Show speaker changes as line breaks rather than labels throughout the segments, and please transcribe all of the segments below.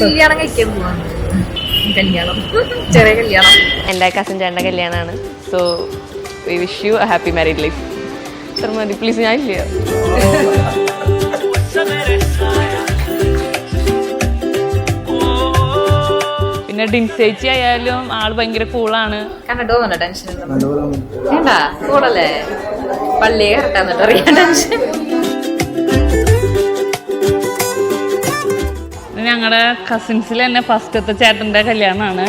കല്യാണം കഴിക്കാൻ പോവാണ്. കല്യാണം ചെറിയ കല്യാണം.
എൻ്റെ കസിൻ ചേട്ടൻ്റെ കല്യാണമാണ്. So we wish you a happy married life. Sir മതി പ്ലീസ്, ഞാൻ ഇല്ല. പിന്നെ ഡിൻസേച്ചി ആയാലും ആള് ഭയങ്കര കൂളാണ്.
കണ്ടിട്ട് തോന്നണ്ട ടെൻഷൻ വേണ്ട, കൂടല്ലേ പള്ളിയെ കറക്റ്റാന്നിട്ട് അറിയാൻ ടെൻഷൻ.
ഞങ്ങളുടെ കസിൻസിൽ തന്നെ ഫസ്റ്റത്തെ ചേട്ടൻ്റെ കല്യാണമാണ്.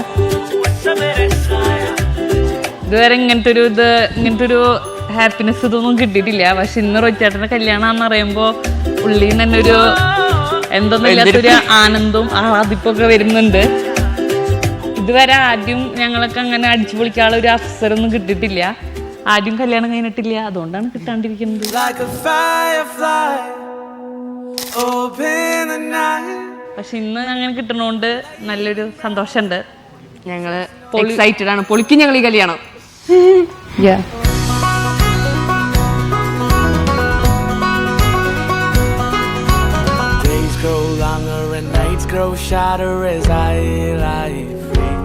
ഇതുവരെ ഇങ്ങനത്തെ ഒരു ഹാപ്പിനെസ് ഇതൊന്നും കിട്ടിയിട്ടില്ല. പക്ഷെ ഇന്ന് റോയിച്ചേട്ടൻ്റെ കല്യാണമെന്ന് പറയുമ്പോൾ ഉള്ളിൽ തന്നെ ഒരു എന്തൊന്നുമില്ലാത്തൊരു ആനന്ദവും ആഹ്ലാദിപ്പൊക്കെ വരുന്നുണ്ട്. ഇതുവരെ ആദ്യം ഞങ്ങളൊക്കെ അങ്ങനെ അടിച്ചു പൊളിക്കാനുള്ള ഒരു അവസരമൊന്നും കിട്ടിയിട്ടില്ല. ആദ്യം കല്യാണം കഴിഞ്ഞിട്ടില്ല, അതുകൊണ്ടാണ് കിട്ടാണ്ടിരിക്കുന്നത്. പക്ഷെ ഇന്ന് അങ്ങനെ കിട്ടണോണ്ട് നല്ലൊരു സന്തോഷമുണ്ട്.
ഞങ്ങള് എക്സൈറ്റഡ് ആണ്. പൊളിക്കും ഞങ്ങൾ ഈ കല്യാണം.
Days grow longer and nights grow shorter as I lie free.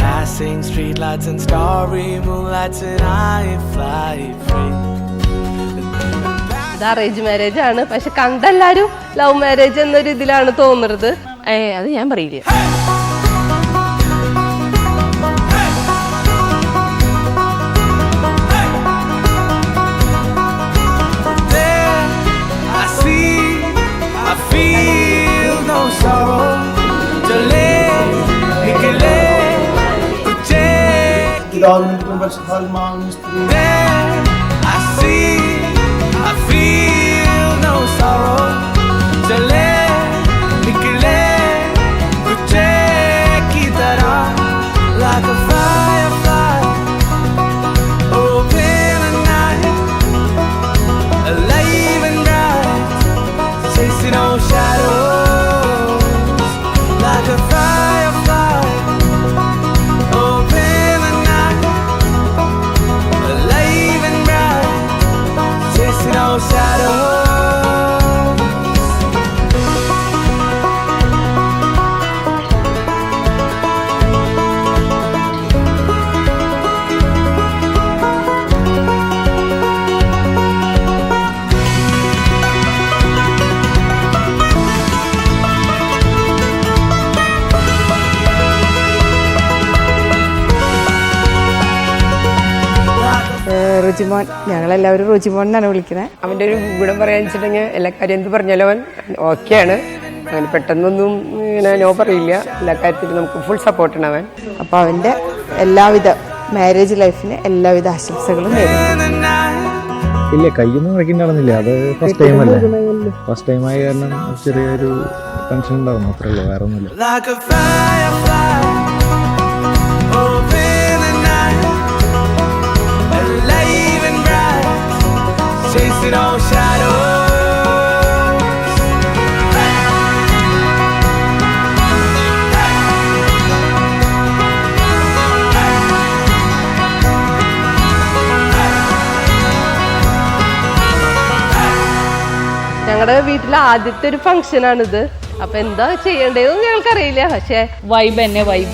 Passing streetlights and starry moonlights and I fly free.
ഇത് അറേഞ്ച് മാരേജ് ആണ്. പക്ഷെ കണ്ടെല്ലാരും ലവ് മാരേജ് എന്നൊരു ഇതിലാണ് തോന്നുന്നത്.
അത് ഞാൻ പറയില്ല.
റുചിമോൻ, ഞങ്ങളെല്ലാവരും റുചിമോൻ എന്നാണ് വിളിക്കുന്നത്. അവൻ്റെ ഒരു ഗുണം പറയാന്ന് വെച്ചിട്ടുണ്ടെങ്കിൽ എല്ലാ കാര്യം എന്ത് പറഞ്ഞാലും അവൻ ഓക്കെയാണ്. അവന് പെട്ടെന്നൊന്നും ഇങ്ങനെ നോ പറയില്ല. എല്ലാ കാര്യത്തിലും നമുക്ക് ഫുൾ സപ്പോർട്ടാണ് അവൻ. അപ്പോൾ അവൻ്റെ എല്ലാവിധ മാരേജ് ലൈഫിന് എല്ലാവിധ ആശംസകളും നേരുന്നു.
ഇല്ല, കയ്യൊന്നും വയ്ക്കുന്നുണ്ടാവുന്നില്ല. അത് ഫസ്റ്റ് ടൈം അല്ലേ. ഫസ്റ്റ് ടൈം ആയ കാരണം ചെറിയൊരു ടെൻഷൻ ഉണ്ടാവുന്നു, അത്രേ ഉള്ളൂ, വേറെ ഒന്നുമില്ല.
ഞങ്ങളുടെ വീട്ടിലെ ആദ്യത്തെ ഒരു ഫംഗ്ഷനാണിത്. അപ്പൊ എന്താ ചെയ്യേണ്ടതെന്ന് ഞങ്ങൾക്കറിയില്ല. പക്ഷെ
വൈബ് തന്നെ വൈബ്.